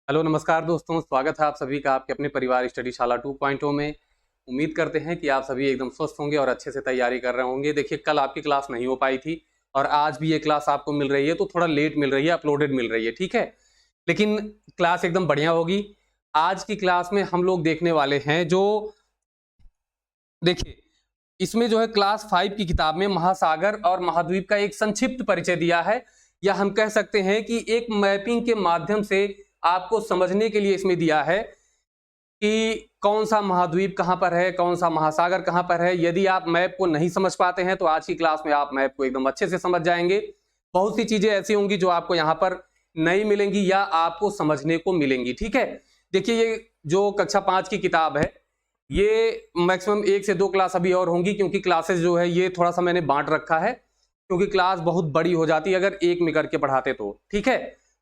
Hello नमस्कार दोस्तों, स्वागत है आप सभी का आपके अपने परिवार स्टडी शाला 2.0 में। उम्मीद करते हैं कि आप सभी एकदम स्वस्थ होंगे और अच्छे से तैयारी कर रहे होंगे। देखिए, कल आपकी क्लास नहीं हो पाई थी और आज भी ये क्लास आपको मिल रही है, तो थोड़ा लेट मिल रही है, अपलोडेड मिल रही है, ठीक है। लेकिन क्लास एकदम बढ़िया होगी। आज की क्लास में हम लोग देखने वाले हैं जो देखिए, इसमें जो है क्लास 5 की किताब में महासागर और महाद्वीप का एक संक्षिप्त परिचय दिया है, या हम कह सकते हैं कि एक मैपिंग के माध्यम से आपको समझने के लिए इसमें दिया है कि कौन सा महाद्वीप कहां पर है, कौन सा महासागर कहां पर है। यदि आप मैप को नहीं समझ पाते हैं तो आज की क्लास में आप मैप को एकदम अच्छे से समझ जाएंगे। बहुत सी चीजें ऐसी होंगी जो आपको यहां पर नहीं मिलेंगी या आपको समझने को मिलेंगी, ठीक है। देखिए, ये जो कक्षा 5 की किताब है, ये मैक्सिमम 1 से 2 क्लास अभी और होंगी, क्योंकि क्लासेस जो है ये थोड़ा सा मैंने बांट रखा है, क्योंकि क्लास बहुत बड़ी हो जाती है अगर एक में करके पढ़ाते तो, ठीक है।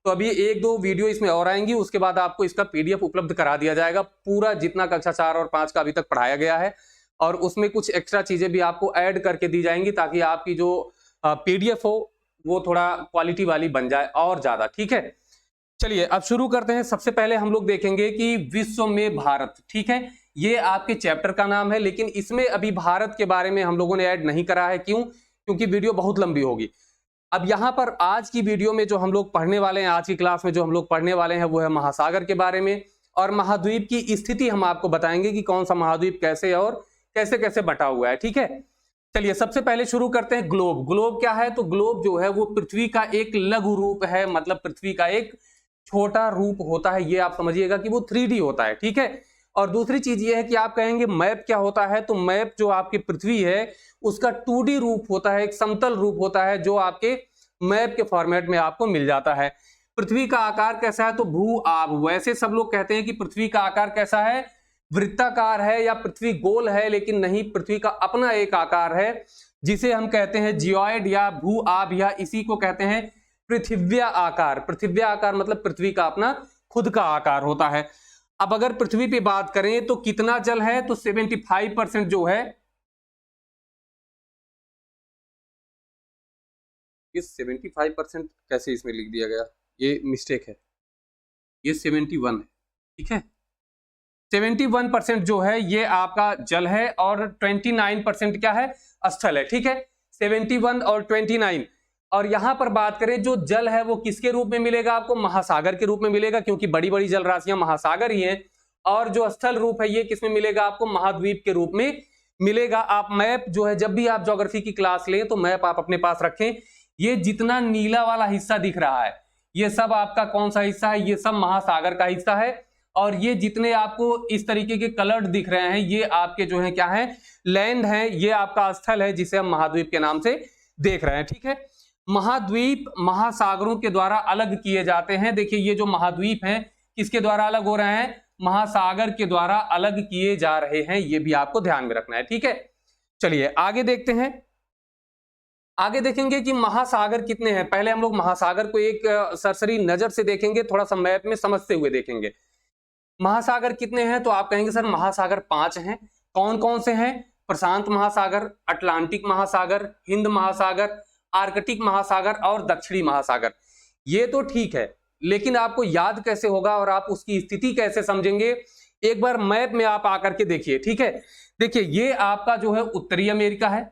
तो अभी 1-2 वीडियो इसमें और आएंगी, उसके बाद आपको इसका पीडीएफ उपलब्ध करा दिया जाएगा, पूरा जितना कक्षा 4 और 5 का अभी तक पढ़ाया गया है, और उसमें कुछ एक्स्ट्रा चीजें भी आपको ऐड करके दी जाएंगी, ताकि आपकी जो पीडीएफ हो वो थोड़ा क्वालिटी वाली बन जाए और ज्यादा, ठीक है। चलिए अब शुरू करते हैं। सबसे पहले हम लोग देखेंगे कि विश्व में भारत, ठीक है, ये आपके चैप्टर का नाम है, लेकिन इसमें अभी भारत के बारे में हम लोगों ने ऐड नहीं करा है। क्यों? क्योंकि वीडियो बहुत लंबी होगी। अब यहां पर आज की वीडियो में जो हम लोग पढ़ने वाले हैं, आज की क्लास में जो हम लोग पढ़ने वाले हैं, वो है महासागर के बारे में, और महाद्वीप की स्थिति हम आपको बताएंगे कि कौन सा महाद्वीप कैसे और कैसे कैसे बटा हुआ है, ठीक है। चलिए सबसे पहले शुरू करते हैं। ग्लोब। ग्लोब क्या है? तो ग्लोब जो है वो पृथ्वी का एक लघु रूप है, मतलब पृथ्वी का एक छोटा रूप होता है। ये आप समझिएगा कि वो 3D होता है, ठीक है। और दूसरी चीज ये है कि आप कहेंगे मैप क्या होता है, तो मैप जो आपकी पृथ्वी है उसका 2D रूप होता है, एक समतल रूप होता है, जो आपके मैप के फॉर्मेट में आपको मिल जाता है। पृथ्वी का आकार कैसा है? तो भू आभ। वैसे सब लोग कहते हैं कि पृथ्वी का आकार कैसा है, वृत्ताकार है या पृथ्वी गोल है, लेकिन नहीं, पृथ्वी का अपना एक आकार है, जिसे हम कहते हैं जियोइड या भू आभ, या इसी को कहते हैं पृथिव्या आकार। पृथिव्या आकार मतलब पृथ्वी का अपना खुद का आकार होता है। अब अगर पृथ्वी पे बात करें तो कितना जल है, तो 75% जो है, इस 75% कैसे इसमें लिख दिया गया, ये मिस्टेक है, ये 71 है, ठीक है। 71% जो है ये आपका जल है और 29% क्या है, स्थल है, ठीक है। 71 और 29। और यहां पर बात करें, जो जल है वो किसके रूप में मिलेगा आपको? महासागर के रूप में मिलेगा, क्योंकि बड़ी बड़ी जल राशियां महासागर ही हैं। और जो स्थल रूप है ये किसमें मिलेगा आपको? महाद्वीप के रूप में मिलेगा। आप मैप जो है, जब भी आप ज्योग्राफी की क्लास लें तो मैप आप अपने पास रखें। ये जितना नीला वाला हिस्सा दिख रहा है, ये सब आपका कौन सा हिस्सा है? ये सब महासागर का हिस्सा है। और ये जितने आपको इस तरीके के कलर्ड दिख रहे हैं, ये आपके जो है क्या है, लैंड है, ये आपका स्थल है, जिसे हम महाद्वीप के नाम से देख रहे हैं, ठीक है। महाद्वीप महासागरों के द्वारा अलग किए जाते हैं। देखिए, ये जो महाद्वीप हैं किसके द्वारा अलग हो रहे हैं? महासागर के द्वारा अलग किए जा रहे हैं, ये भी आपको ध्यान में रखना है, ठीक है। चलिए आगे देखते हैं। आगे देखेंगे कि महासागर कितने हैं। पहले हम लोग महासागर को एक सरसरी नजर से देखेंगे, थोड़ा सा मैप में समझते हुए देखेंगे। महासागर कितने हैं? तो आप कहेंगे सर महासागर 5 हैं। कौन कौन से हैं? प्रशांत महासागर, अटलांटिक महासागर, हिंद महासागर, आर्कटिक महासागर और दक्षिणी महासागर। ये तो ठीक है, लेकिन आपको याद कैसे होगा और आप उसकी स्थिति कैसे समझेंगे? एक बार मैप में आप आकर के देखिए, ठीक है। देखिए, ये आपका जो है उत्तरी अमेरिका है,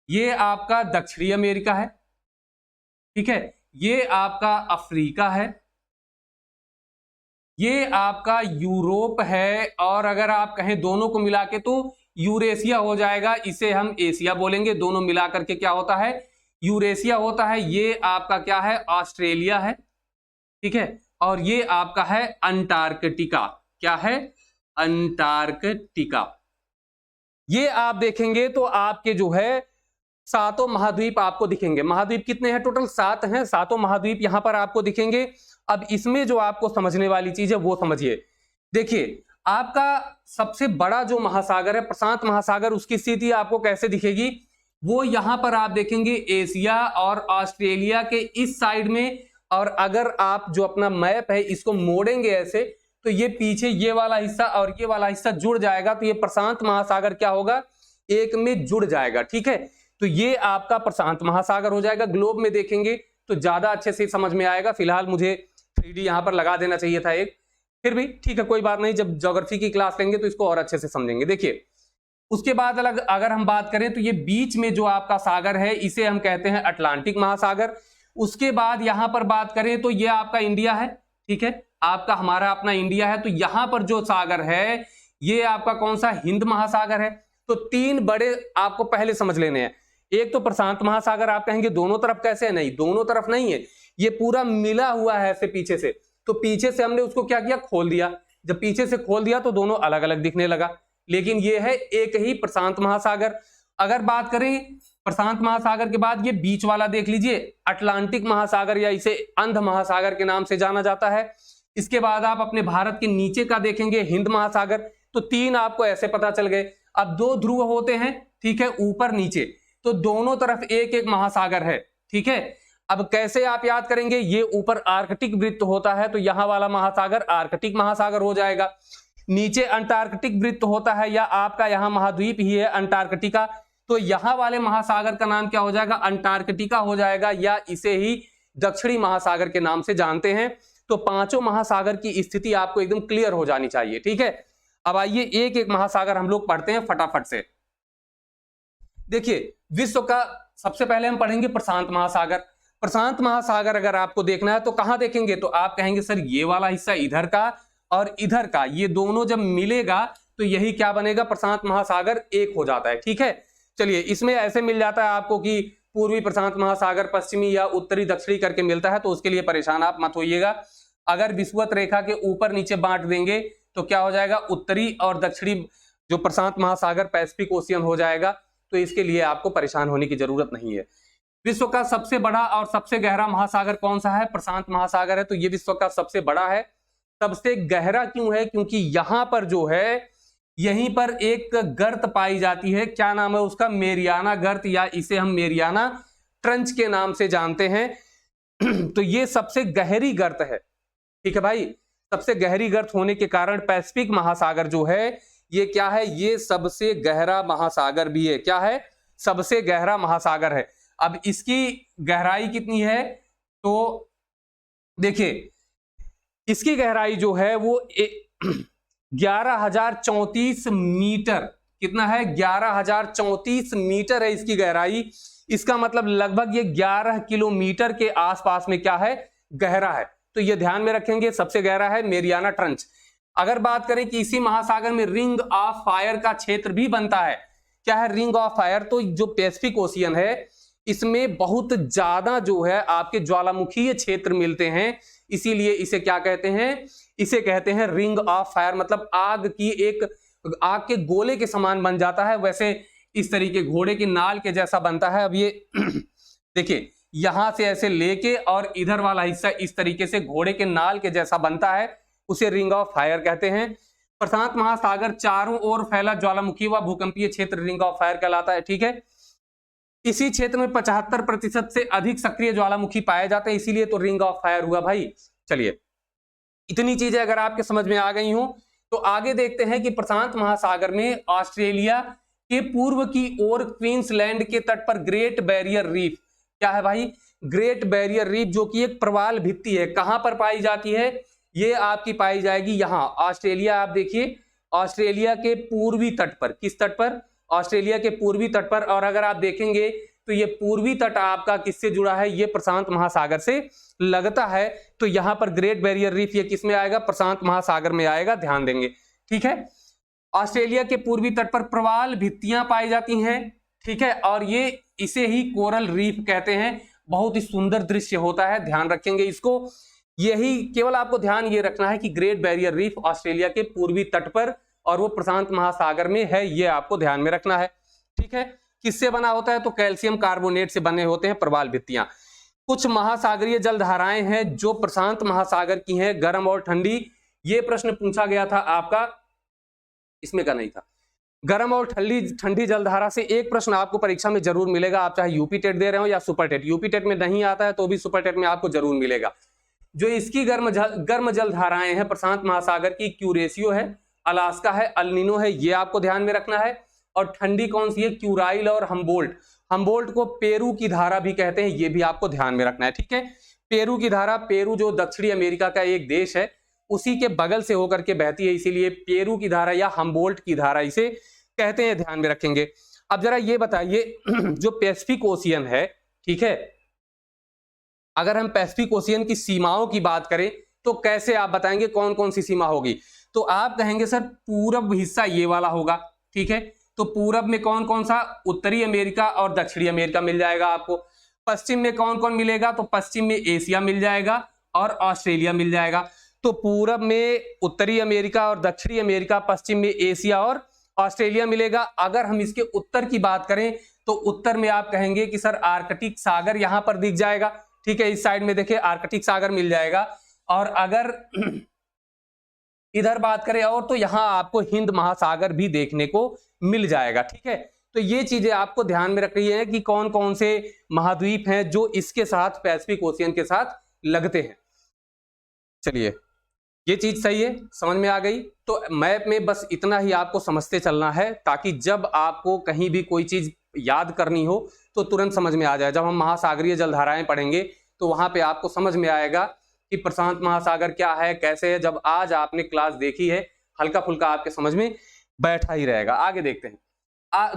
ये आपका दक्षिणी अमेरिका है, ठीक है। ये आपका अफ्रीका है, ये आपका यूरोप है, और अगर आप कहें दोनों को मिला के तो यूरेशिया हो जाएगा। इसे हम एशिया बोलेंगे। दोनों मिलाकर के क्या होता है? यूरेशिया होता है। ये आपका क्या है? ऑस्ट्रेलिया है, ठीक है। और ये आपका है अंटार्कटिका। क्या है? अंटार्कटिका। ये आप देखेंगे तो आपके जो है 7 महाद्वीप आपको दिखेंगे। महाद्वीप कितने हैं? टोटल 7 हैं। 7 महाद्वीप यहां पर आपको दिखेंगे। अब इसमें जो आपको समझने वाली चीज है वो समझिए। देखिए, आपका सबसे बड़ा जो महासागर है प्रशांत महासागर, उसकी स्थिति आपको कैसे दिखेगी? वो यहां पर आप देखेंगे एशिया और ऑस्ट्रेलिया के इस साइड में। और अगर आप जो अपना मैप है इसको मोड़ेंगे ऐसे, तो ये पीछे ये वाला हिस्सा और ये वाला हिस्सा जुड़ जाएगा, तो ये प्रशांत महासागर क्या होगा? एक में जुड़ जाएगा, ठीक है। तो ये आपका प्रशांत महासागर हो जाएगा। ग्लोब में देखेंगे तो ज्यादा अच्छे से समझ में आएगा। फिलहाल मुझे 3D यहाँ पर लगा देना चाहिए था एक, फिर भी ठीक है कोई बात नहीं, जब ज्योग्राफी की क्लास लेंगे तो इसको और अच्छे से समझेंगे। देखिए उसके बाद अगर हम बात करें तो ये बीच में जो आपका सागर है इसे हम कहते हैं अटलांटिक महासागर। उसके बाद यहां पर बात करें तो ये आपका इंडिया है, ठीक है, आपका हमारा अपना इंडिया है। तो यहां पर जो सागर है ये आपका कौन सा, हिंद महासागर है। तो तीन बड़े आपको पहले समझ लेने हैं। एक तो प्रशांत महासागर, आप कहेंगे दोनों तरफ कैसे है, नहीं दोनों तरफ नहीं है, ये पूरा मिला हुआ है ऐसे पीछे से। तो पीछे से हमने उसको क्या किया, खोल दिया। जब पीछे से खोल दिया तो दोनों अलग अलग दिखने लगा, लेकिन ये है एक ही प्रशांत महासागर। अगर बात करें प्रशांत महासागर के बाद ये बीच वाला देख लीजिए, अटलांटिक महासागर या इसे अंध महासागर के नाम से जाना जाता है। इसके बाद आप अपने भारत के नीचे का देखेंगे हिंद महासागर। तो तीन आपको ऐसे पता चल गए। अब दो ध्रुव होते हैं, ठीक है, ऊपर नीचे, तो दोनों तरफ एक एक महासागर है, ठीक है। अब कैसे आप याद करेंगे, ये ऊपर आर्कटिक वृत्त होता है तो यहां वाला महासागर आर्कटिक महासागर हो जाएगा। नीचे अंटार्कटिक वृत्त होता है या आपका यहां महाद्वीप ही है अंटार्कटिका, तो यहां वाले महासागर का नाम क्या हो जाएगा, अंटार्कटिका हो जाएगा, या इसे ही दक्षिणी महासागर के नाम से जानते हैं। तो पांचों महासागर की स्थिति आपको एकदम क्लियर हो जानी चाहिए, ठीक है। अब आइए एक एक महासागर हम लोग पढ़ते हैं फटाफट से। देखिए विश्व का सबसे पहले हम पढ़ेंगे प्रशांत महासागर। प्रशांत महासागर अगर आपको देखना है तो कहां देखेंगे, तो आप कहेंगे सर ये वाला हिस्सा इधर का और इधर का, ये दोनों जब मिलेगा तो यही क्या बनेगा, प्रशांत महासागर एक हो जाता है, ठीक है। चलिए इसमें ऐसे मिल जाता है आपको कि पूर्वी प्रशांत महासागर, पश्चिमी या उत्तरी दक्षिणी करके मिलता है, तो उसके लिए परेशान आप मत होइएगा। अगर विषुवत रेखा के ऊपर नीचे बांट देंगे तो क्या हो जाएगा, उत्तरी और दक्षिणी जो प्रशांत महासागर पैसिफिक ओशियन हो जाएगा। तो इसके लिए आपको परेशान होने की जरूरत नहीं है। विश्व का सबसे बड़ा और सबसे गहरा महासागर कौन सा है, प्रशांत महासागर है। तो ये विश्व का सबसे बड़ा है। सबसे गहरा क्यों है, क्योंकि यहां पर जो है यहीं पर एक गर्त पाई जाती है, क्या नाम है उसका, मेरियाना गर्त, या इसे हम मेरियाना ट्रंच के नाम से जानते हैं। तो ये सबसे गहरी गर्त है, ठीक है भाई। सबसे गहरी गर्त होने के कारण पैसिफिक महासागर जो है ये क्या है, ये सबसे गहरा महासागर भी है। क्या है, सबसे गहरा महासागर है। अब इसकी गहराई कितनी है, तो देखिए इसकी गहराई जो है वो 11,034 मीटर, कितना है, 11,034 मीटर है इसकी गहराई। इसका मतलब लगभग ये 11 किलोमीटर के आसपास में क्या है, गहरा है। तो ये ध्यान में रखेंगे, सबसे गहरा है मेरियाना ट्रंच। अगर बात करें कि इसी महासागर में रिंग ऑफ फायर का क्षेत्र भी बनता है, क्या है रिंग ऑफ फायर, तो जो पैसिफिक ओशियन है इसमें बहुत ज्यादा जो है आपके ज्वालामुखीय क्षेत्र मिलते हैं, इसीलिए इसे क्या कहते हैं, इसे कहते हैं रिंग ऑफ फायर। मतलब आग के गोले के समान बन जाता है, वैसे इस तरीके घोड़े की नाल के जैसा बनता है। अब ये देखिए यहां से ऐसे लेके और इधर वाला हिस्सा इस तरीके से घोड़े के नाल के जैसा बनता है, उसे रिंग ऑफ फायर कहते हैं। प्रशांत महासागर चारों ओर फैला ज्वालामुखी व भूकंपीय क्षेत्र रिंग ऑफ फायर कहलाता है, ठीक है। इसी क्षेत्र में 75% से अधिक सक्रिय ज्वालामुखी पाए जाते हैं, इसीलिए तो रिंग ऑफ फायर हुआ भाई। चलिए इतनी चीजें अगर आपके समझ में आ गई हो तो आगे देखते हैं कि प्रशांत महासागर में ऑस्ट्रेलिया के पूर्व की ओर क्वींसलैंड के तट पर ग्रेट बैरियर रीफ, क्या है भाई, ग्रेट बैरियर रीफ, जो कि एक प्रवाल भित्ति है, कहां पर पाई जाती है, ये आपकी पाई जाएगी यहां ऑस्ट्रेलिया। आप देखिए ऑस्ट्रेलिया के पूर्वी तट पर, किस तट पर, ऑस्ट्रेलिया के पूर्वी तट पर। और अगर आप देखेंगे तो ये पूर्वी तट आपका किससे जुड़ा है, ये प्रशांत महासागर से लगता है। तो यहां पर ग्रेट बैरियर रीफ ये किस में आएगा, प्रशांत महासागर में आएगा, ध्यान देंगे, ठीक है। ऑस्ट्रेलिया के पूर्वी तट पर प्रवाल भित्तियां पाई जाती हैं, ठीक है, और ये इसे ही कोरल रीफ कहते हैं। बहुत ही सुंदर दृश्य होता है, ध्यान रखेंगे इसको। यही केवल आपको ध्यान ये रखना है कि ग्रेट बैरियर रीफ ऑस्ट्रेलिया के पूर्वी तट पर और वो प्रशांत महासागर में है, ये आपको ध्यान में रखना है, ठीक है। किससे बना होता है, तो कैल्शियम कार्बोनेट से बने होते हैं प्रवाल भित्तियां। कुछ महासागरीय जलधाराएं हैं जो प्रशांत महासागर की हैं, गर्म और ठंडी। ये प्रश्न पूछा गया था आपका, इसमें का नहीं था। गर्म और ठंडी जलधारा से एक प्रश्न आपको परीक्षा में जरूर मिलेगा, आप चाहे यूपी टेट दे रहे हो या सुपर टेट। यूपी टेट में नहीं आता है तो भी सुपर टेट में आपको जरूर मिलेगा। जो इसकी गर्म जलधाराएं हैं प्रशांत महासागर की, क्यूरेशियो है, अलास्का है, अल्निनो है, ये आपको ध्यान में रखना है। और ठंडी कौन सी है, क्यूराइल और हम्बोल्ट। हम्बोल्ट को पेरू की धारा भी कहते हैं, ये भी आपको ध्यान में रखना है, ठीक है। पेरू की धारा, पेरू जो दक्षिणी अमेरिका का एक देश है उसी के बगल से होकर के बहती है, इसीलिए पेरू की धारा या हम्बोल्ट की धारा इसे कहते हैं, ध्यान में रखेंगे। अब जरा ये बताइए जो पैसिफिक ओशियन है, ठीक है, अगर हम पैसिफिक ओशियन की सीमाओं की बात करें तो कैसे आप बताएंगे कौन कौन सी सीमा होगी? तो आप कहेंगे सर पूरब हिस्सा ये वाला होगा, ठीक है, तो पूरब में कौन कौन सा? उत्तरी अमेरिका और दक्षिणी अमेरिका मिल जाएगा आपको। पश्चिम में कौन कौन मिलेगा? तो पश्चिम में एशिया मिल जाएगा और ऑस्ट्रेलिया मिल जाएगा। तो पूरब में उत्तरी अमेरिका और दक्षिणी अमेरिका, पश्चिम में एशिया और ऑस्ट्रेलिया मिलेगा। अगर हम इसके उत्तर की बात करें तो उत्तर में आप कहेंगे कि सर आर्कटिक सागर यहां पर दिख जाएगा, ठीक है, इस साइड में देखिए आर्कटिक सागर मिल जाएगा। और अगर इधर बात करें और तो यहां आपको हिंद महासागर भी देखने को मिल जाएगा, ठीक है। तो ये चीजें आपको ध्यान में रखनी है कि कौन कौन से महाद्वीप हैं जो इसके साथ पैसिफिक ओशियन के साथ लगते हैं। चलिए ये चीज सही है, समझ में आ गई। तो मैप में बस इतना ही आपको समझते चलना है ताकि जब आपको कहीं भी कोई चीज याद करनी हो तो तुरंत समझ में आ जाए। जब हम महासागरीय जलधाराएं पढ़ेंगे तो वहां पे आपको समझ में आएगा कि प्रशांत महासागर क्या है, कैसे है। जब आज आपने क्लास देखी है हल्का फुल्का आपके समझ में बैठा ही रहेगा। आगे देखते हैं।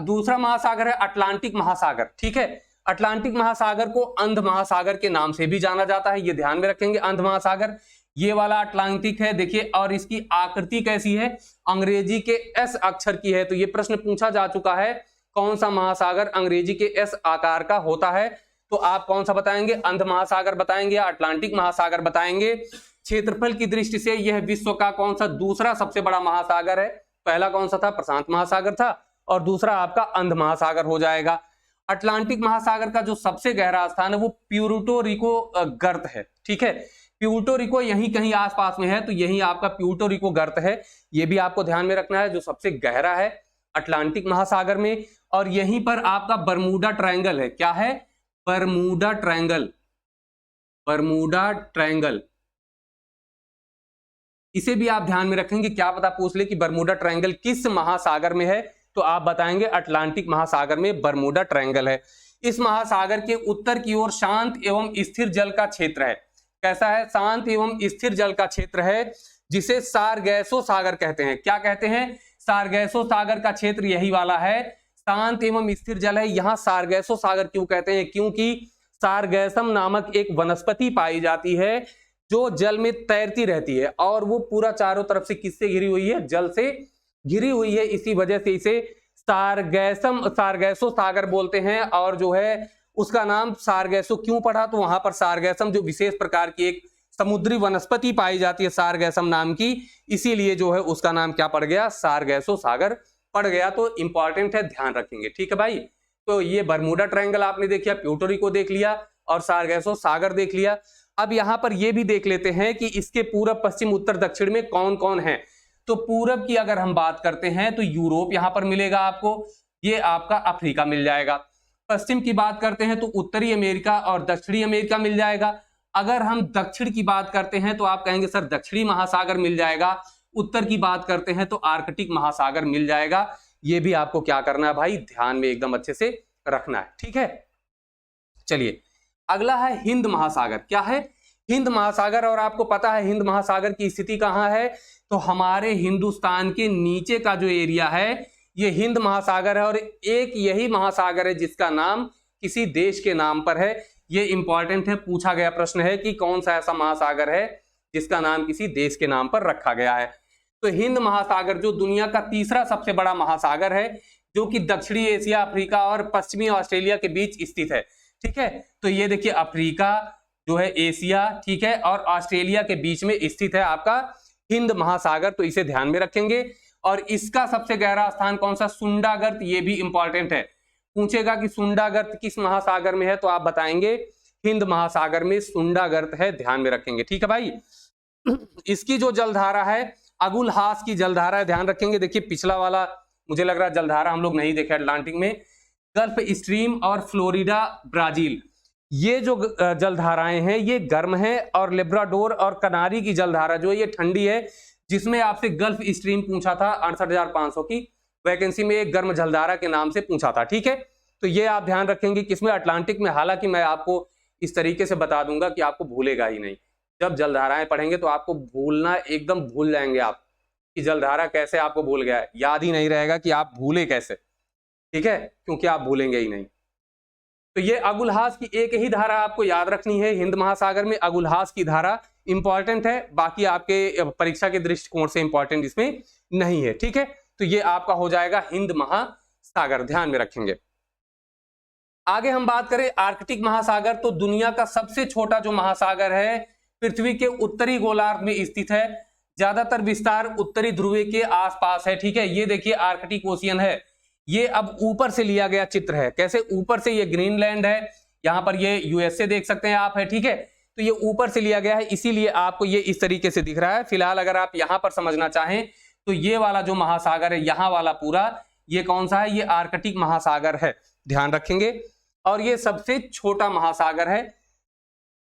दूसरा महासागर है अटलांटिक महासागर, ठीक है। अटलांटिक महासागर को अंध महासागर के नाम से भी जाना जाता है, ये ध्यान में रखेंगे। अंध महासागर ये वाला अटलांटिक है, देखिए, और इसकी आकृति कैसी है? अंग्रेजी के एस अक्षर की है। तो ये प्रश्न पूछा जा चुका है, कौन सा महासागर अंग्रेजी के एस आकार का होता है? तो आप कौन सा बताएंगे? अंध महासागर बताएंगे या अटलांटिक महासागर बताएंगे? क्षेत्रफल की दृष्टि से यह विश्व का कौन सा दूसरा सबसे बड़ा महासागर है? पहला कौन सा था? प्रशांत महासागर था, और दूसरा आपका अंध महासागर हो जाएगा। अटलांटिक महासागर का जो सबसे गहरा स्थान है वो प्यूर्टो रिको गर्त है, ठीक है। प्यूर्टो रिको यहीं कहीं आसपास में है, तो यही आपका प्यूर्टो रिको गर्त है, ये भी आपको ध्यान में रखना है, जो सबसे गहरा है अटलांटिक महासागर में। और यहीं पर आपका बरमूडा ट्रायंगल है। क्या है? बरमूडा ट्रायंगल, बरमूडा ट्रायंगल, इसे भी आप ध्यान में रखेंगे। क्या पता पूछ ले कि बरमूडा ट्रायंगल किस महासागर में है, तो आप बताएंगे अटलांटिक महासागर में बरमूडा ट्रायंगल है। इस महासागर के उत्तर की ओर शांत एवं स्थिर जल का क्षेत्र है। कैसा है? शांत एवं स्थिर जल का क्षेत्र है, जिसे सारगैसो सागर कहते हैं। क्या कहते हैं? सारगैसो सागर का क्षेत्र यही वाला है, शांत एवं स्थिर जल है। यहां सारगैसो सागर क्यों कहते हैं? क्योंकि सारगैसम नामक एक वनस्पति पाई जाती है जो जल में तैरती रहती है, और वो पूरा चारों तरफ से किससे घिरी हुई है? जल से घिरी हुई है। इसी वजह से इसे सारगैसो सागर बोलते हैं। और जो है उसका नाम सारगैसो क्यों पड़ा? तो वहां पर सारगैसम जो विशेष प्रकार की एक समुद्री वनस्पति पाई जाती है सारगैसम नाम की, इसीलिए जो है उसका नाम क्या पड़ गया? सारगैसो सागर पड़ गया। तो इंपॉर्टेंट है, ध्यान रखेंगे, ठीक है भाई। तो ये बरमूडा ट्रायंगल आपने देखा, प्यूर्टो रिको देख लिया और सारगैसो सागर देख लिया। अब यहां पर ये भी देख लेते हैं कि इसके पूरब, पश्चिम, उत्तर, दक्षिण में कौन कौन है। तो पूरब की अगर हम बात करते हैं तो यूरोप यहां पर मिलेगा आपको, ये आपका अफ्रीका मिल जाएगा। पश्चिम की बात करते हैं तो उत्तरी अमेरिका और दक्षिणी अमेरिका मिल जाएगा। अगर हम दक्षिण की बात करते हैं तो आप कहेंगे सर दक्षिणी महासागर मिल जाएगा। उत्तर की बात करते हैं तो आर्कटिक महासागर मिल जाएगा। ये भी आपको क्या करना है भाई? ध्यान में एकदम अच्छे से रखना है, ठीक है। चलिए अगला है हिंद महासागर। क्या है? हिंद महासागर। और आपको पता है हिंद महासागर की स्थिति कहां है? तो हमारे हिंदुस्तान के नीचे का जो एरिया है ये हिंद महासागर है, और एक यही महासागर है जिसका नाम किसी देश के नाम पर है। ये इंपॉर्टेंट है, पूछा गया प्रश्न है कि कौन सा ऐसा महासागर है जिसका नाम किसी देश के नाम पर रखा गया है। तो हिंद महासागर जो दुनिया का तीसरा सबसे बड़ा महासागर है, जो कि दक्षिणी एशिया, अफ्रीका और पश्चिमी ऑस्ट्रेलिया के बीच स्थित है, ठीक है। तो ये देखिए अफ्रीका जो है, एशिया, ठीक है, और ऑस्ट्रेलिया के बीच में स्थित है आपका हिंद महासागर। तो इसे ध्यान में रखेंगे। और इसका सबसे गहरा स्थान कौन सा? सुंडागर्त। ये भी इंपॉर्टेंट है, पूछेगा कि सुंडागर्त किस महासागर में है, तो आप बताएंगे हिंद महासागर में सुंडागर्त है, ध्यान में रखेंगे, ठीक है भाई। इसकी जो जलधारा है अगुलहास की जलधारा है, ध्यान रखेंगे। देखिए पिछला वाला मुझे लग रहा है जलधारा हम लोग नहीं देखे अटलांटिक में, गल्फ स्ट्रीम और फ्लोरिडा ब्राजील, ये जो जलधाराएं हैं ये गर्म है, और लेब्राडोर और कनारी की जलधारा जो है ये ठंडी है, जिसमें आपसे गल्फ स्ट्रीम पूछा था 68,500 की वैकेंसी में, एक गर्म जलधारा के नाम से पूछा था, ठीक है। तो ये आप ध्यान रखेंगे किसमें? अटलांटिक में। हालांकि मैं आपको इस तरीके से बता दूंगा कि आपको भूलेगा ही नहीं। जब जलधाराएं पढ़ेंगे तो आपको भूलना एकदम भूल जाएंगे आप कि जलधारा कैसे आपको भूल गया है, याद ही नहीं रहेगा कि आप भूले कैसे, ठीक है, क्योंकि आप भूलेंगे ही नहीं। तो ये अगुलहास की एक ही धारा आपको याद रखनी है, हिंद महासागर में अगुलहास की धारा इंपॉर्टेंट है, बाकी आपके परीक्षा के दृष्टिकोण से इंपॉर्टेंट इसमें नहीं है, ठीक है। तो ये आपका हो जाएगा हिंद महासागर, ध्यान में रखेंगे। आगे हम बात करें आर्कटिक महासागर, तो दुनिया का सबसे छोटा जो महासागर है पृथ्वी के उत्तरी गोलार्ध में स्थित है, ज्यादातर विस्तार उत्तरी ध्रुव के आसपास है, ठीक है। ये देखिए आर्कटिक ओशियन है, ये अब ऊपर से लिया गया चित्र है, कैसे ऊपर से, ये ग्रीनलैंड है, यहां पर ये यूएसए देख सकते हैं आप, है, ठीक है। तो ये ऊपर से लिया गया है, इसीलिए आपको ये इस तरीके से दिख रहा है। फिलहाल अगर आप यहां पर समझना चाहें तो ये वाला जो महासागर है, यहां वाला पूरा, ये कौन सा है, ये आर्कटिक महासागर है, ध्यान रखेंगे। और ये सबसे छोटा महासागर है।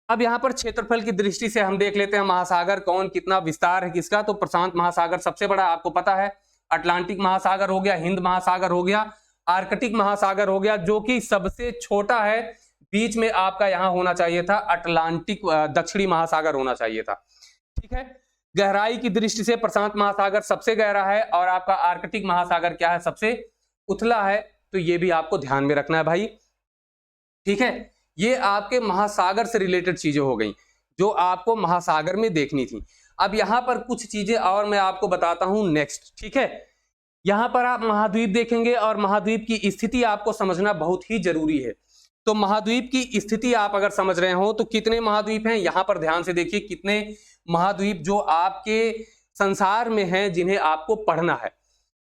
अब यहां पर क्षेत्रफल की दृष्टि से हम देख लेते हैं महासागर कौन, कितना विस्तार है किसका। तो प्रशांत महासागर सबसे बड़ा, आपको पता है। अटलांटिक महासागर हो गया, हिंद महासागर हो गया, आर्कटिक महासागर हो गया, जो कि सबसे छोटा है। बीच में आपका यहां होना चाहिए था अटलांटिक, दक्षिणी महासागर होना चाहिए था, ठीक है। गहराई की दृष्टि से प्रशांत महासागर सबसे गहरा है और आपका आर्कटिक महासागर क्या है, सबसे उथला है। तो ये भी आपको ध्यान में रखना है भाई, ठीक है। ये आपके महासागर से रिलेटेड चीजें हो गई जो आपको महासागर में देखनी थी। अब यहां पर कुछ चीजें और मैं आपको बताता हूं नेक्स्ट, ठीक है। यहां पर आप महाद्वीप देखेंगे और महाद्वीप की स्थिति आपको समझना बहुत ही जरूरी है। तो महाद्वीप की स्थिति आप अगर समझ रहे हो तो कितने महाद्वीप हैं, यहां पर ध्यान से देखिए कितने महाद्वीप जो आपके संसार में हैं जिन्हें आपको पढ़ना है।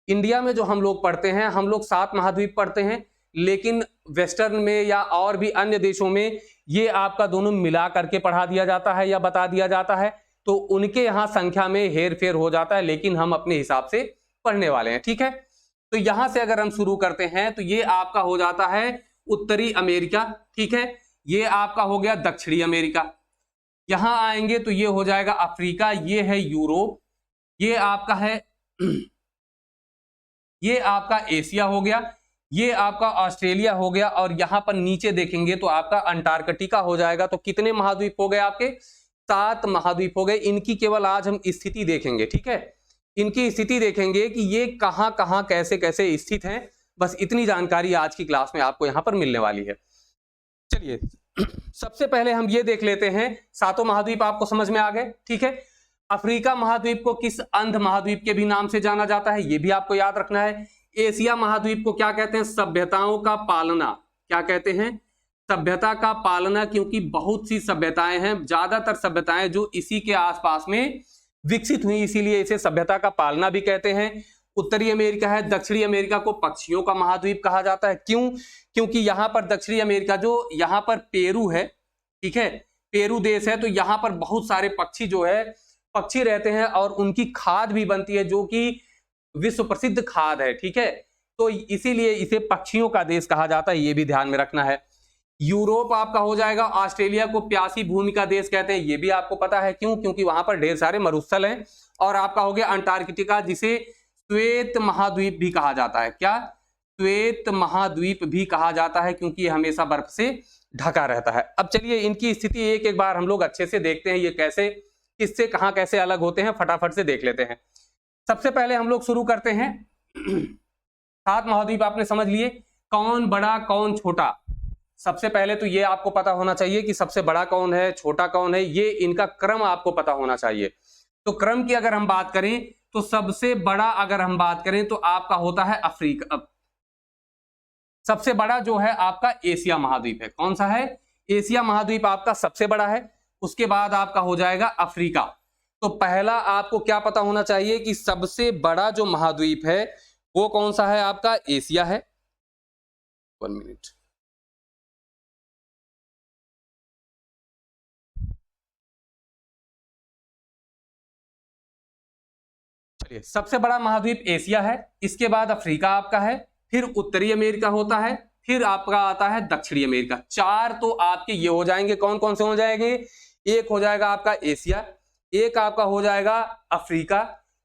इंडिया में जो हम लोग पढ़ते हैं, हम लोग 7 महाद्वीप पढ़ते हैं, लेकिन वेस्टर्न में या और भी अन्य देशों में ये आपका दोनों मिला करके पढ़ा दिया जाता है या बता दिया जाता है। तो उनके यहां संख्या में हेर फेर हो जाता है, लेकिन हम अपने हिसाब से पढ़ने वाले हैं, ठीक है। तो यहां से अगर हम शुरू करते हैं तो ये आपका हो जाता है उत्तरी अमेरिका, ठीक है। ये आपका हो गया दक्षिणी अमेरिका। यहां आएंगे तो ये हो जाएगा अफ्रीका, ये है यूरोप, ये आपका है ये आपका एशिया हो गया, ये आपका ऑस्ट्रेलिया हो गया, और यहां पर नीचे देखेंगे तो आपका अंटार्कटिका हो जाएगा। तो कितने महाद्वीप हो गए आपके, 7 महाद्वीप हो गए। इनकी केवल आज हम स्थिति देखेंगे, ठीक है। इनकी स्थिति देखेंगे कि ये कहां कहां कैसे कैसे स्थित हैं, बस इतनी जानकारी आज की क्लास में आपको यहां पर मिलने वाली है। चलिए सबसे पहले हम ये देख लेते हैं, 7 महाद्वीप आपको समझ में आ गए, ठीक है। अफ्रीका महाद्वीप को किस अंध महाद्वीप के भी नाम से जाना जाता है, ये भी आपको याद रखना है। एशिया महाद्वीप को क्या कहते हैं, सभ्यताओं का पालना, क्या कहते हैं, सभ्यता का पालना, क्योंकि बहुत सी सभ्यताएं हैं, ज्यादातर सभ्यताएं जो इसी के आसपास में विकसित हुई, इसीलिए इसे सभ्यता का पालना भी कहते हैं। उत्तरी अमेरिका है, दक्षिणी अमेरिका को पक्षियों का महाद्वीप कहा जाता है। क्यों, क्योंकि यहां पर दक्षिणी अमेरिका, जो यहां पर पेरू है, ठीक है, पेरू देश है, तो यहां पर बहुत सारे पक्षी जो है पक्षी रहते हैं और उनकी खाद भी बनती है, जो कि विश्व प्रसिद्ध खाद है, ठीक है। तो इसीलिए इसे पक्षियों का देश कहा जाता है, ये भी ध्यान में रखना है। यूरोप आपका हो जाएगा, ऑस्ट्रेलिया को प्यासी भूमि का देश कहते हैं, ये भी आपको पता है। क्यों, क्योंकि वहां पर ढेर सारे मरुस्थल हैं। और आपका हो गया अंटार्कटिका, जिसे श्वेत महाद्वीप भी कहा जाता है। क्या, श्वेत महाद्वीप भी कहा जाता है, क्योंकि ये हमेशा बर्फ से ढका रहता है। अब चलिए इनकी स्थिति एक एक बार हम लोग अच्छे से देखते हैं, ये कैसे, किससे कहां कैसे अलग होते हैं, फटाफट से देख लेते हैं। सबसे पहले हम लोग शुरू करते हैं 7 महाद्वीप आपने समझ लिए, कौन बड़ा कौन छोटा। सबसे पहले तो ये आपको पता होना चाहिए कि सबसे बड़ा कौन है, छोटा कौन है, ये इनका क्रम आपको पता होना चाहिए। तो क्रम की अगर हम बात करें तो सबसे बड़ा अगर हम बात करें तो आपका होता है अफ्रीका। सबसे बड़ा जो है आपका एशिया महाद्वीप है। कौन सा है, एशिया महाद्वीप आपका सबसे बड़ा है। उसके बाद आपका हो जाएगा अफ्रीका। तो पहला आपको क्या पता होना चाहिए कि सबसे बड़ा जो महाद्वीप है वो कौन सा है, आपका एशिया है। 1 मिनट, चलिए सबसे बड़ा महाद्वीप एशिया है, इसके बाद अफ्रीका आपका है, फिर उत्तरी अमेरिका होता है, फिर आपका आता है दक्षिणी अमेरिका। 4 तो आपके ये हो जाएंगे, कौन कौन से हो जाएंगे, एक हो जाएगा आपका एशिया, एक आपका हो जाएगा अफ्रीका,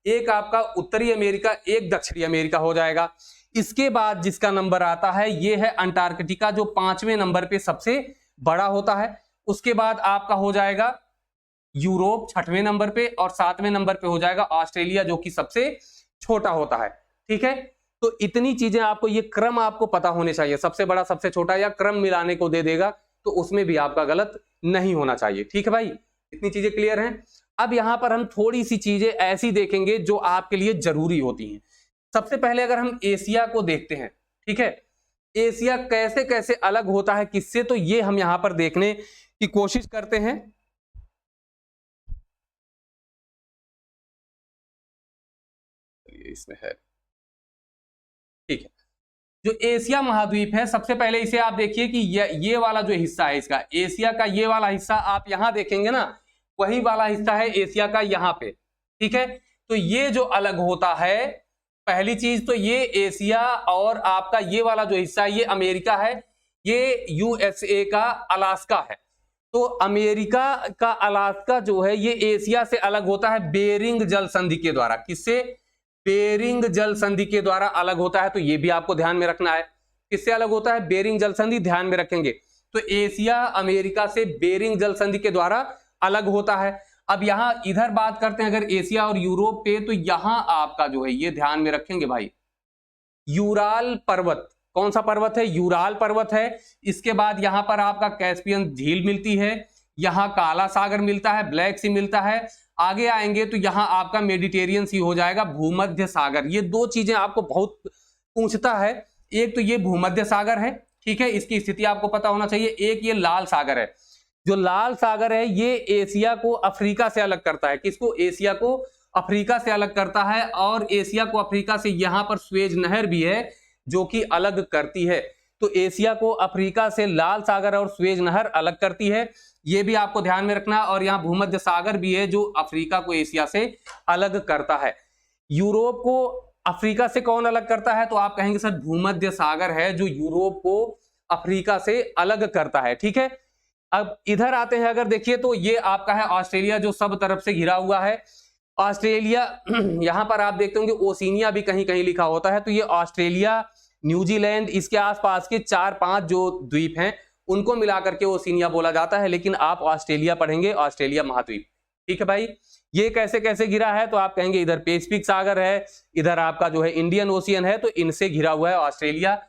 एक आपका उत्तरी अमेरिका, एक दक्षिणी अमेरिका हो जाएगा। इसके बाद जिसका नंबर आता है ये है अंटार्कटिका, जो 5वें नंबर पे सबसे बड़ा होता है। उसके बाद आपका हो जाएगा यूरोप 6वें नंबर पे, और 7वें नंबर पे हो जाएगा ऑस्ट्रेलिया, जो कि सबसे छोटा होता है। ठीक है, तो इतनी चीजें आपको, ये क्रम आपको पता होने चाहिए, सबसे बड़ा सबसे छोटा, या क्रम मिलाने को दे देगा तो उसमें भी आपका गलत नहीं होना चाहिए। ठीक है भाई, इतनी चीजें क्लियर हैं। अब यहां पर हम थोड़ी सी चीजें ऐसी देखेंगे जो आपके लिए जरूरी होती हैं। सबसे पहले अगर हम एशिया को देखते हैं, ठीक है, एशिया कैसे कैसे अलग होता है किससे, तो ये हम यहां पर देखने की कोशिश करते हैं। इसमें है, ठीक है, जो एशिया महाद्वीप है, सबसे पहले इसे आप देखिए कि ये वाला जो हिस्सा है इसका, एशिया का ये वाला हिस्सा आप यहां देखेंगे ना, वही वाला हिस्सा है एशिया का यहाँ पे। ठीक है, तो ये जो अलग होता है, पहली चीज तो ये एशिया, और आपका ये वाला जो हिस्सा है ये अमेरिका है, ये यूएसए का अलास्का है। तो अमेरिका का अलास्का जो है ये एशिया से अलग होता है बेरिंग जल संधि के द्वारा। किससे? बेरिंग जल संधि के द्वारा अलग होता है। तो ये भी आपको ध्यान में रखना है, किससे अलग होता है? बेरिंग जल संधि, ध्यान में रखेंगे। तो एशिया अमेरिका से बेरिंग जल संधि के द्वारा अलग होता है। अब यहां इधर बात करते हैं अगर एशिया और यूरोप पे, तो यहां आपका जो है ये ध्यान में रखेंगे भाई, यूराल पर्वत, कौन सा पर्वत है? यूराल पर्वत है। इसके बाद यहां पर आपका कैस्पियन झील मिलती है, यहां काला सागर मिलता है, ब्लैक सी मिलता है। आगे आएंगे तो यहां आपका मेडिटेरियन सी हो जाएगा, भूमध्य सागर। ये दो चीजें आपको बहुत पूछता है, एक तो ये भूमध्य सागर है, ठीक है, इसकी स्थिति आपको पता होना चाहिए। एक ये लाल सागर है, जो लाल सागर है ये एशिया को अफ्रीका से अलग करता है। किसको? एशिया को अफ्रीका से अलग करता है। और एशिया को अफ्रीका से यहां पर स्वेज नहर भी है जो कि अलग करती है। तो एशिया को अफ्रीका से लाल सागर और स्वेज नहर अलग करती है, ये भी आपको ध्यान में रखना। और यहां भूमध्य सागर भी है जो अफ्रीका को एशिया से अलग करता है। यूरोप को अफ्रीका से कौन अलग करता है? तो आप कहेंगे सर भूमध्य सागर है जो यूरोप को अफ्रीका से अलग करता है। ठीक है, अब इधर आते हैं, अगर देखिए तो ये आपका है ऑस्ट्रेलिया जो सब तरफ से घिरा हुआ है। ऑस्ट्रेलिया यहां पर आप देखते होंगे ओशिनिया भी कहीं कहीं लिखा होता है। तो ये ऑस्ट्रेलिया, न्यूजीलैंड, इसके आसपास के 4-5 जो द्वीप हैं उनको मिलाकर के ओशिनिया बोला जाता है, लेकिन आप ऑस्ट्रेलिया पढ़ेंगे, ऑस्ट्रेलिया महाद्वीप। ठीक है भाई, ये कैसे कैसे घिरा है? तो आप कहेंगे इधर पैसिफिक सागर है, इधर आपका जो है इंडियन ओशियन है, तो इनसे घिरा हुआ है ऑस्ट्रेलिया।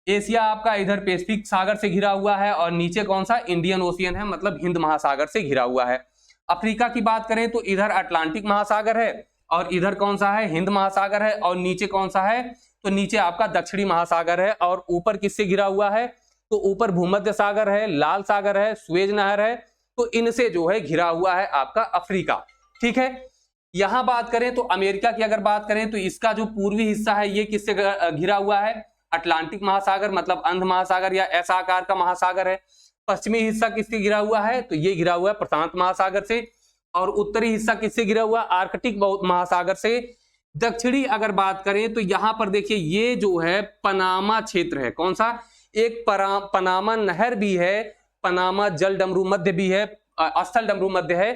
एशिया आपका इधर पैसिफिक सागर से घिरा हुआ है, और नीचे कौन सा? इंडियन ओशियन है, मतलब हिंद महासागर से घिरा हुआ है। अफ्रीका की बात करें तो इधर अटलांटिक महासागर है, और इधर कौन सा है? हिंद महासागर है। और नीचे कौन सा है? तो नीचे आपका दक्षिणी महासागर है। और ऊपर किससे घिरा हुआ है? तो ऊपर भूमध्य सागर है, लाल सागर है, स्वेज नहर है। तो इनसे जो है घिरा हुआ है आपका अफ्रीका। ठीक है, यहां बात करें तो अमेरिका की अगर बात करें तो इसका जो पूर्वी हिस्सा है ये किससे घिरा हुआ है? अटलांटिक महासागर, मतलब अंध महासागर या ऐसा आकार का महासागर है। पश्चिमी हिस्सा किससे घिरा हुआ है? तो ये घिरा हुआ है प्रशांत महासागर से। और उत्तरी हिस्सा किससे घिरा हुआ? आर्कटिक महासागर से। दक्षिणी अगर बात करें तो यहां पर देखिए ये जो है पनामा क्षेत्र है। कौन सा? एक पनामा नहर भी है, पनामा जल डमरू मध्य भी है, स्थल डमरू मध्य है।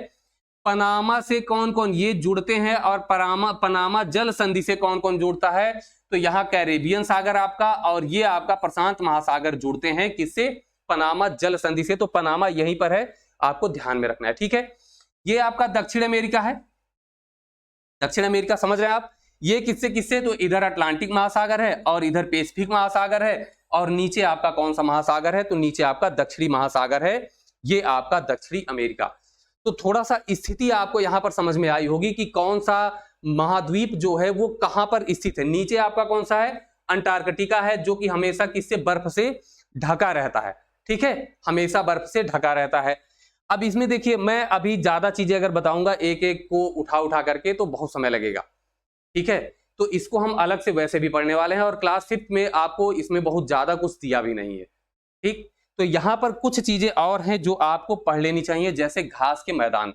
पनामा से कौन कौन ये जुड़ते हैं, और पनामा जल संधि से कौन कौन जुड़ता है? तो यहाँ कैरेबियन सागर आपका और ये आपका प्रशांत महासागर जुड़ते हैं। किससे? पनामा जल संधि से। तो पनामा यहीं पर है, आपको ध्यान में रखना है। ठीक है, ये आपका दक्षिण अमेरिका है। दक्षिण अमेरिका समझ रहे हैं आप? ये किससे किससे? तो इधर अटलांटिक महासागर है, और इधर पैसिफिक महासागर है, और नीचे आपका कौन सा महासागर है? तो नीचे आपका दक्षिणी महासागर है, ये आपका दक्षिणी अमेरिका। तो थोड़ा सा स्थिति आपको यहां पर समझ में आई होगी कि कौन सा महाद्वीप जो है वो कहां पर स्थित है। नीचे आपका कौन सा है? अंटार्कटिका है, जो कि हमेशा किससे? बर्फ से ढका रहता है। ठीक है, हमेशा बर्फ से ढका रहता है। अब इसमें देखिए मैं अभी ज्यादा चीजें अगर बताऊंगा एक एक को उठा करके तो बहुत समय लगेगा। ठीक है, तो इसको हम अलग से वैसे भी पढ़ने वाले हैं, और क्लास 5 में आपको इसमें बहुत ज्यादा कुछ दिया भी नहीं है। ठीक, तो यहां पर कुछ चीजें और हैं जो आपको पढ़ लेनी चाहिए, जैसे घास के मैदान,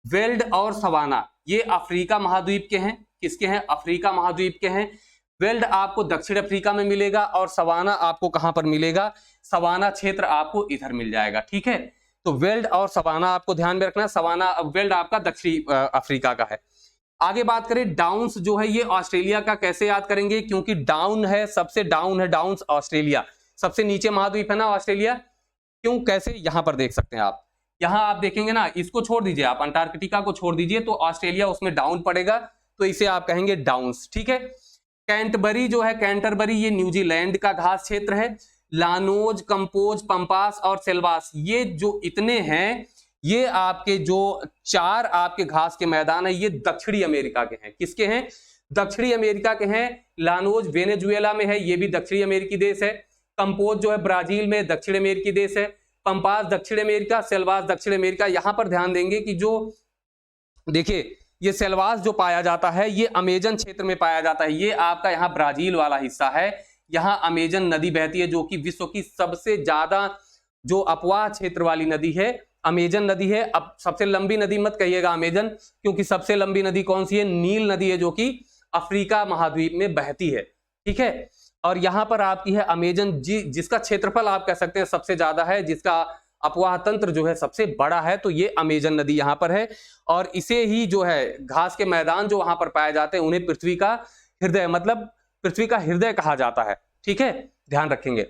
वेल्ड और सवाना, ये अफ्रीका महाद्वीप के हैं। किसके हैं? अफ्रीका महाद्वीप के हैं। वेल्ड आपको दक्षिण अफ्रीका में मिलेगा, और सवाना आपको कहां पर मिलेगा? सवाना क्षेत्र आपको इधर मिल जाएगा। ठीक है, तो वेल्ड और सवाना आपको ध्यान में रखना। सवाना वेल्ड आपका दक्षिणी अफ्रीका का है। आगे बात करें डाउन्स जो है ये ऑस्ट्रेलिया का, कैसे याद करेंगे? क्योंकि डाउन है, सबसे डाउन है, डाउन्स ऑस्ट्रेलिया, सबसे नीचे महाद्वीप है ना ऑस्ट्रेलिया। क्यों, कैसे, यहां पर देख सकते हैं आप। यहां आप देखेंगे ना, इसको छोड़ दीजिए, आप अंटार्कटिका को छोड़ दीजिए तो ऑस्ट्रेलिया उसमें डाउन पड़ेगा, तो इसे आप कहेंगे डाउन्स, ठीक है। कैंटरबरी जो है, कैंटरबरी ये न्यूजीलैंड का घास क्षेत्र है। लानोज, कंपोज, पंपास और सेल्वास, ये जो इतने हैं, ये आपके जो 4 आपके घास के मैदान है, ये दक्षिणी अमेरिका के हैं। किसके हैं? दक्षिणी अमेरिका के हैं। लानोज वेनेजुएला में है, ये भी दक्षिणी अमेरिकी देश है। कंपोज जो है ब्राजील में, दक्षिण अमेरिकी देश है। पंपास दक्षिण अमेरिका, सेल्वास दक्षिण अमेरिका। यहां पर ध्यान देंगे कि जो देखिए ये सेल्वास जो पाया जाता है ये अमेजन क्षेत्र में पाया जाता है। ये आपका यहाँ ब्राजील वाला हिस्सा है, यहाँ अमेजन नदी बहती है, जो कि विश्व की सबसे ज्यादा जो अपवाह क्षेत्र वाली नदी है अमेजन नदी है। अब सबसे लंबी नदी मत कहिएगा अमेजन, क्योंकि सबसे लंबी नदी कौन सी है? नील नदी है, जो कि अफ्रीका महाद्वीप में बहती है, ठीक है। और यहां पर आपकी है अमेजन, जिसका क्षेत्रफल आप कह सकते हैं सबसे ज्यादा है, जिसका अपवाह तंत्र जो है सबसे बड़ा है, तो ये अमेजन नदी यहां पर है। और इसे ही जो है घास के मैदान जो वहां पर पाए जाते हैं, उन्हें पृथ्वी का हृदय, मतलब पृथ्वी का हृदय कहा जाता है, ठीक है, ध्यान रखेंगे।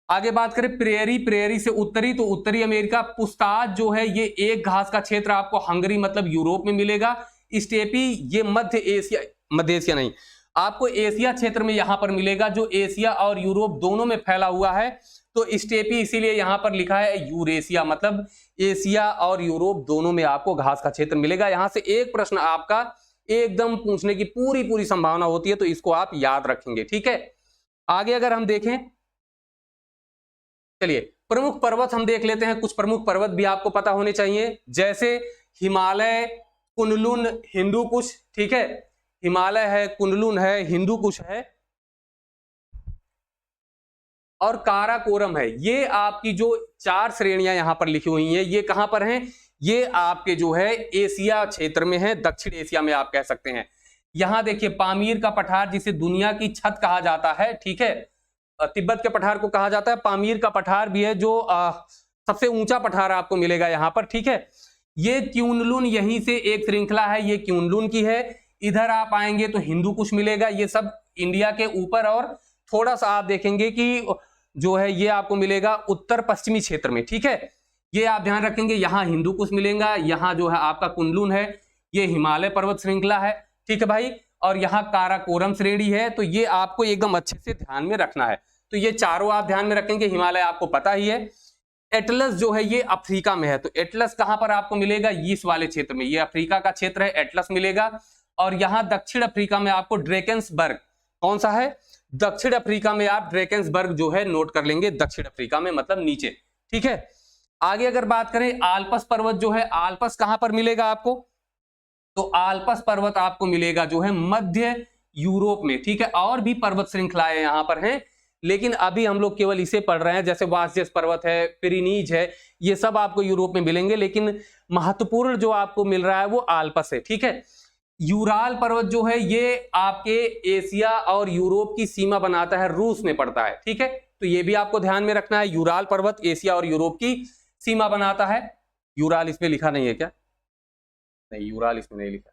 आगे बात करें प्रेयरी, प्रेयरी से उत्तरी, तो उत्तरी अमेरिका। पुस्ताज जो है ये एक घास का क्षेत्र आपको हंगरी मतलब यूरोप में मिलेगा। स्टेपी ये मध्य एशिया नहीं, आपको एशिया क्षेत्र में यहां पर मिलेगा, जो एशिया और यूरोप दोनों में फैला हुआ है। तो स्टेपी इसीलिए यहां पर लिखा है यूरेशिया, मतलब एशिया और यूरोप दोनों में आपको घास का क्षेत्र मिलेगा। यहां से एक प्रश्न आपका एकदम पूछने की पूरी संभावना होती है, तो इसको आप याद रखेंगे, ठीक है। आगे अगर हम देखें, चलिए प्रमुख पर्वत हम देख लेते हैं। कुछ प्रमुख पर्वत भी आपको पता होने चाहिए, जैसे हिमालय, कुनलुन, हिंदू कुश, ठीक है। हिमालय है, कुनलुन है, हिंदू कुश है और काराकोरम है। ये आपकी जो 4 श्रेणियां यहां पर लिखी हुई हैं, ये कहां पर हैं? ये आपके जो है एशिया क्षेत्र में है, दक्षिण एशिया में आप कह सकते हैं। यहां देखिए पामीर का पठार, जिसे दुनिया की छत कहा जाता है, ठीक है। तिब्बत के पठार को कहा जाता है, पामीर का पठार भी है, जो सबसे ऊंचा पठार आपको मिलेगा यहां पर, ठीक है। ये क्यूनलुन यहीं से एक श्रृंखला है, ये क्यूनलुन की है। इधर आप आएंगे तो हिंदू कुश मिलेगा, ये सब इंडिया के ऊपर। और थोड़ा सा आप देखेंगे कि जो है ये आपको मिलेगा उत्तर पश्चिमी क्षेत्र में, ठीक है। ये आप ध्यान रखेंगे, यहां हिंदू कुश मिलेगा, यहां जो है आपका कुनलुन है, ये हिमालय पर्वत श्रृंखला है, ठीक है भाई। और यहाँ काराकोरम श्रेणी है, तो ये आपको एकदम अच्छे से ध्यान में रखना है। तो ये चारों आप ध्यान में रखेंगे। हिमालय आपको पता ही है। एटलस जो है ये अफ्रीका में है, तो एटलस कहां पर आपको मिलेगा? इस वाले क्षेत्र में, ये अफ्रीका का क्षेत्र है, एटलस मिलेगा। और यहां दक्षिण अफ्रीका में आपको ड्रेकेंसबर्ग, कौन सा है? दक्षिण अफ्रीका में आप ड्रेकेंसबर्ग जो है नोट कर लेंगे, दक्षिण अफ्रीका में मतलब नीचे, ठीक है। आगे अगर बात करें आल्पस पर्वत जो है, आल्पस कहां पर मिलेगा आपको? तो आल्पस पर्वत आपको मिलेगा जो है मध्य यूरोप में, ठीक है। और भी पर्वत श्रृंखलाएं यहां पर हैं, लेकिन अभी हम लोग केवल इसे पढ़ रहे हैं। जैसे वास्यस पर्वत है, पिरिनीज है, ये सब आपको यूरोप में मिलेंगे, लेकिन महत्वपूर्ण जो आपको मिल रहा है वो आल्पस है, ठीक है। यूराल पर्वत जो है ये आपके एशिया और यूरोप की सीमा बनाता है, रूस में पड़ता है, ठीक है। तो ये भी आपको ध्यान में रखना है, यूराल पर्वत एशिया और यूरोप की सीमा बनाता है। यूराल इसमें लिखा नहीं है क्या? नहीं, यूराल इसमें नहीं लिखा।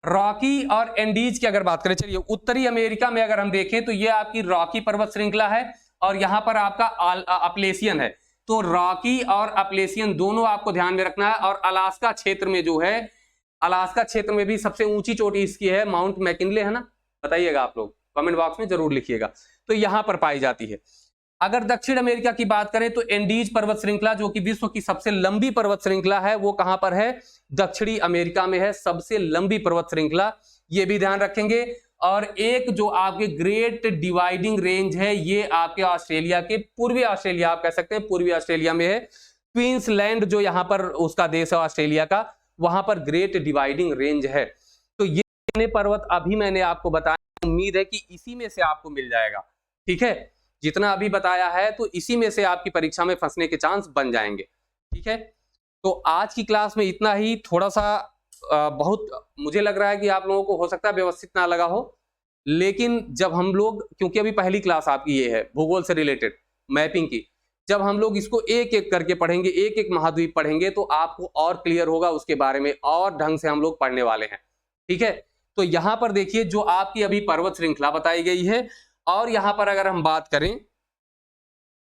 रॉकी और एंडीज की अगर बात करें, चलिए उत्तरी अमेरिका में अगर हम देखें तो ये आपकी रॉकी पर्वत श्रृंखला है, और यहां पर आपका अपलेशियन है। तो रॉकी और अपलेशियन दोनों आपको ध्यान में रखना है। और अलास्का क्षेत्र में जो है, अलास्का क्षेत्र में भी सबसे ऊंची चोटी इसकी है माउंट मैकिनले, है ना? बताइएगा आप लोग, कमेंट बॉक्स में जरूर लिखिएगा। तो यहां पर पाई जाती है। अगर दक्षिण अमेरिका की बात करें तो एंडीज पर्वत श्रृंखला, जो कि विश्व की सबसे लंबी पर्वत श्रृंखला है, वो कहां पर है? दक्षिणी अमेरिका में है, सबसे लंबी पर्वत श्रृंखला, ये भी ध्यान रखेंगे। और एक जो आपके ग्रेट डिवाइडिंग रेंज है, ये आपके ऑस्ट्रेलिया के पूर्वी ऑस्ट्रेलिया आप कह सकते हैं, पूर्वी ऑस्ट्रेलिया में है। क्वींसलैंड जो यहां पर उसका देश है ऑस्ट्रेलिया का, वहां पर ग्रेट डिवाइडिंग रेंज है। तो ये पर्वत अभी मैंने आपको बताया, उम्मीद है कि इसी में से आपको मिल जाएगा, ठीक है। जितना अभी बताया है तो इसी में से आपकी परीक्षा में फंसने के चांस बन जाएंगे, ठीक है। तो आज की क्लास में इतना ही। थोड़ा सा बहुत मुझे लग रहा है कि आप लोगों को हो सकता है व्यवस्थित ना लगा हो, लेकिन जब हम लोग, क्योंकि अभी पहली क्लास आपकी ये है भूगोल से रिलेटेड मैपिंग की, जब हम लोग इसको एक एक करके पढ़ेंगे, एक एक महाद्वीप पढ़ेंगे, तो आपको और क्लियर होगा उसके बारे में, और ढंग से हम लोग पढ़ने वाले हैं, ठीक है। तो यहां पर देखिए जो आपकी अभी पर्वत श्रृंखला बताई गई है, और यहां पर अगर हम बात करें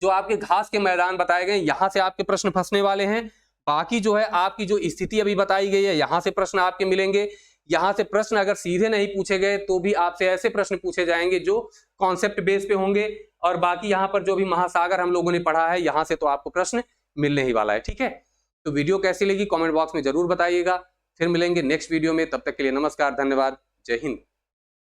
जो आपके घास के मैदान बताए गए यहाँ से आपके प्रश्न फंसने वाले हैं। बाकी जो है आपकी जो स्थिति अभी बताई गई है यहाँ से प्रश्न आपके मिलेंगे। यहाँ से प्रश्न अगर सीधे नहीं पूछे गए तो भी आपसे ऐसे प्रश्न पूछे जाएंगे जो कॉन्सेप्ट बेस पे होंगे। और बाकी यहाँ पर जो भी महासागर हम लोगों ने पढ़ा है यहाँ से तो आपको प्रश्न मिलने ही वाला है। ठीक है, तो वीडियो कैसी लगी कमेंट बॉक्स में जरूर बताइएगा। फिर मिलेंगे नेक्स्ट वीडियो में, तब तक के लिए नमस्कार, धन्यवाद, जय हिंद।